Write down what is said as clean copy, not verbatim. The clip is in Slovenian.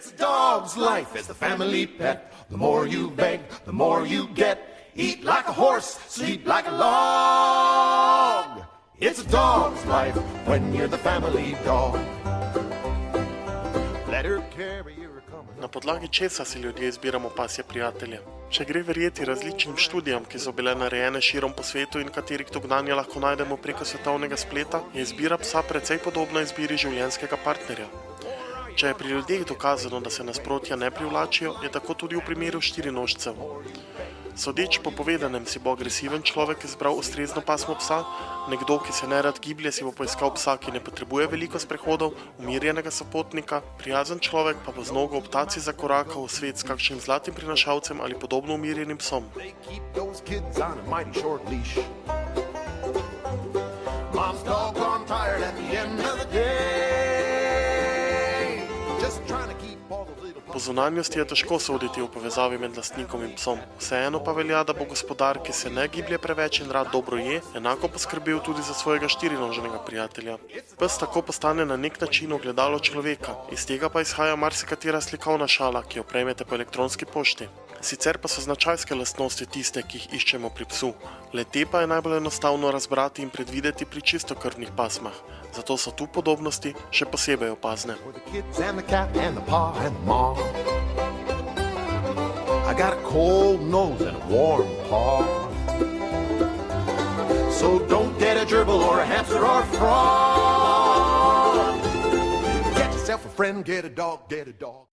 It's a dog's life as the family pet. The more you beg, the more you get. Eat like a horse, sleep like a log. It's a dog's life when you're the family dog. Let her carry her coming. Na podlagi česa si ljudje izbiramo pasje prijatelje? Če gre verjeti različnim študijam, ki so bile narejene širom po svetu in katerih dognanja lahko najdemo preko svetovnega spleta, je izbira psa precej podobna izbiri življenjskega partnerja. Če je pri ljudeh dokazano, da se nasprotja ne privlačijo, je tako tudi v primeru štirinožcev. Sodeč po povedanem si bo agresiven človek izbral ustrezno pasmo psa, nekdo, ki se nerad giblje, si bo poiskal psa, ki ne potrebuje veliko sprehodov, umirjenega sopotnika, prijazen človek pa bo z nogo ob taci zakorakal v svet s kakšnim zlatim prinašalcem ali podobno umirjenim psom. They keep those kids on a mighty short leash. Mom's doggone tired at the end of the day. Just trying to keep all the little Po zunanjosti je težko soditi v povezavi med lastnikom in psom. Vseeno pa velja, da bo gospodar, ki se ne giblje preveč in rad dobro je, enako poskrbel tudi za svojega štirinoženega prijatelja. Pes tako postane na nek način ogledalo človeka, iz tega pa izhaja marsikatera slikovna šala, ki jo prejmete po elektronski pošti. Sicer pa so značajske lastnosti tiste, ki jih iščemo pri psu. Le-te pa je najbolj enostavno razbrati in predvideti pri čistokrvnih pasmah. Zato so tu podobnosti še posebej opazne. for the kids and the cat and the pa and the ma. I got a cold nose and a warm paw. So don't get a gerbil or a hamster or a frog. Get yourself a friend, get a dog, get a dog.